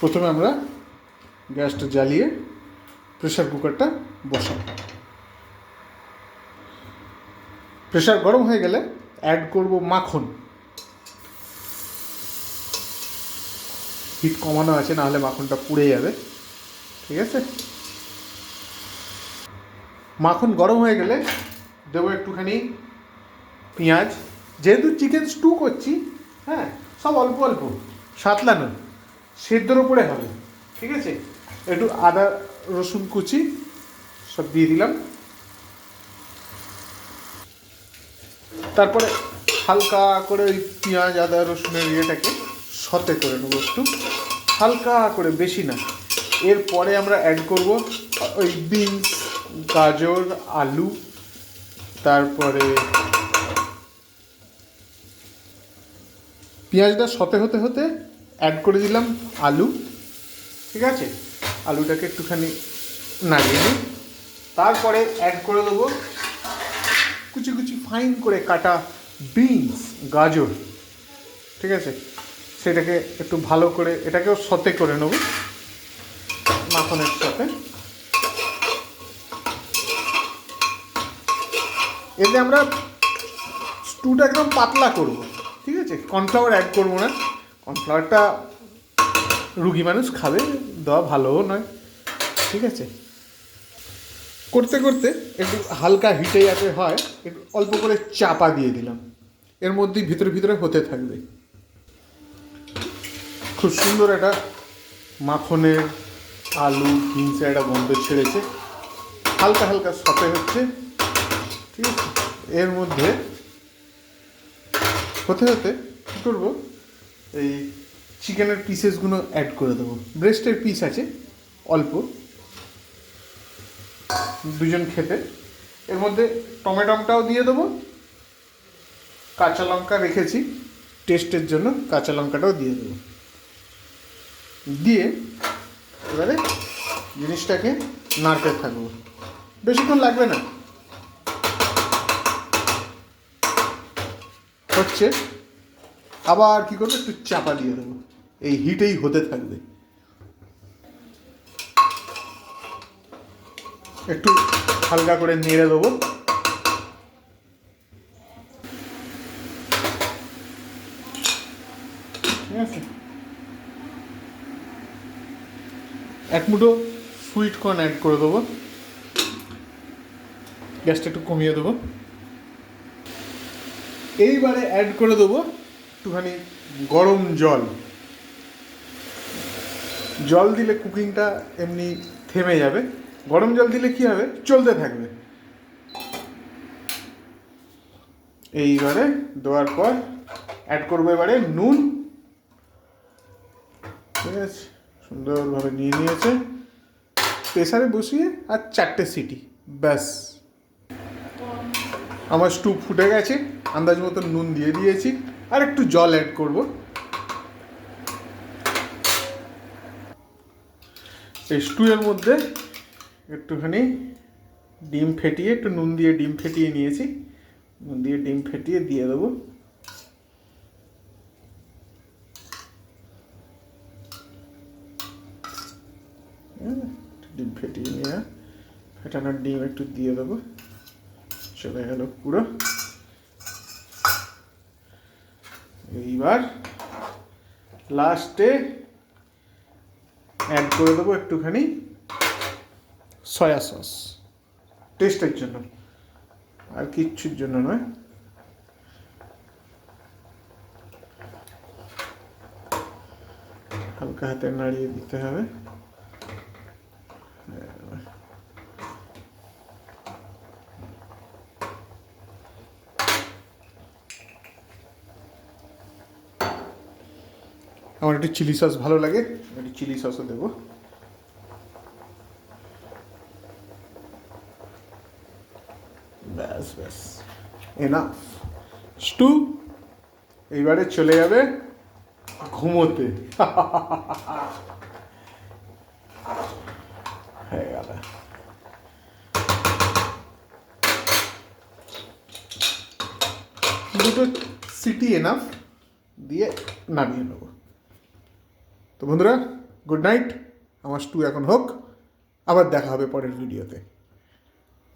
প্রথমে আমরা গ্যাসটা জ্বালিয়ে প্রেসার কুকারটা বসাব। প্রেসার গরম হয়ে গেলে অ্যাড করব মাখন। হিট কমানো আছে, নাহলে মাখনটা পুড়ে যাবে। ঠিক আছে, মাখন গরম হয়ে গেলে দেবো একটুখানি পেঁয়াজ। যেহেতু চিকেন স্টু করছি, হ্যাঁ, সব অল্প অল্প সাতলানো, সেদ্ধর ওপরে হবে। ঠিক আছে, একটু আদা রসুন কুচি সব দিয়ে দিলাম। তারপরে হালকা করে ওই পেঁয়াজ আদা রসুনের ইয়েটাকে সতে করে নেবো একটু হালকা করে, বেশি না। এরপরে আমরা অ্যাড করব ওই বিনস, গাজর, আলু, তারপরে পেঁয়াজটা সতে হতে হতে অ্যাড করে দিলাম আলু। ঠিক আছে, আলুটাকে একটুখানি নাড়িয়ে নিই। তারপরে অ্যাড করে দেবো কুচি কুচি ফাইন করে কাটা বিনস, গাজর। ঠিক আছে, সেটাকে একটু ভালো করে এটাকেও সতে করে নেব মাখনের সাথে। এতে আমরা স্টুটা একদম পাতলা করব। ঠিক আছে, কর্নফ্লাওয়ার অ্যাড করবো না, কর্নফ্লাওয়ারটা রুগী মানুষ খাবে, দেওয়া ভালোও নয়। ঠিক আছে, করতে করতে একটু হালকা হিটে যাতে হয়, একটু অল্প করে চাপা দিয়ে দিলাম। এর মধ্যেই ভিতরে ভিতরে হতে থাকবে। খুব সুন্দর একটা মাখনের আলু বিনসের একটা গন্ধ ছেড়েছে, হালকা হালকা সতে হচ্ছে। ঠিক আছে, এর মধ্যে হতে হতে কী করবো, এই চিকেনের পিসেসগুলো অ্যাড করে দেবো। ব্রেস্টের পিস আছে অল্প, দুজন খেতে। এর মধ্যে টমেটোটাও দিয়ে দেবো, কাঁচা লঙ্কা রেখেছি টেস্টের জন্য, কাঁচা লঙ্কাটাও দিয়ে দেবো। দিয়ে এবারে জিনিসটাকে নাড়তে থাকবো, বেশিক্ষণ লাগবে না। হচ্ছে, আবার কী করবো, একটু চাপা দিয়ে দেবো, এই হিটেই হতে থাকবে। একটু হালকা করে নেড়ে দেবো। ঠিক আছে, এক মুঠো সুইট কর্ন অ্যাড করে দেবো, গ্যাসটা একটু কমিয়ে দেবো। এইবারে অ্যাড করে দেবো একটুখানি গরম জল। জল দিলে কুকিংটা এমনি থেমে যাবে, গরম জল দিলে কী হবে, চলতে থাকবে। এইবারে দেওয়ার পর অ্যাড করবো এবারে নুন। ঠিক আছে, সুন্দরভাবে নিয়ে নিয়েছে। প্রেসারে বসিয়ে আর 4টে সিটি, ব্যাস আমার স্টু ফুটে গেছে। আন্দাজ মতো নুন দিয়ে দিয়েছি, আর একটু জল অ্যাড করব। এই স্টুয়ের মধ্যে একটুখানি ডিম ফেটিয়ে, একটু নুন দিয়ে ডিম ফেটিয়ে নিয়েছি, নুন দিয়ে ডিম ফেটিয়ে দিয়ে দেবো। ডিম ফেটিয়ে নিয়ে ফেটানোর ডিম একটু দিয়ে দেবো, চলে গেল পুরো। এইবার লাস্টে অ্যাড করে দেবো একটুখানি সয়া সস, টেস্টের জন্য, আর কিচ্ছুর জন্য নয়। হালকা হাতে নাড়িয়ে দিতে হবে। আমার একটু চিলি সস ভালো লাগে, একটু চিলি সসও দেবো। ব্যাস ব্যাস, এনাফ স্টু। এইবারে চলে যাবে ঘুমোতে। হয়ে গেল। দুটো সিটি এনাফ দিয়ে নামিয়ে নেব। তো বন্ধুরা, গুড নাইট। আমার স্টু এখন হোক, আবার দেখা হবে পরের ভিডিওতে।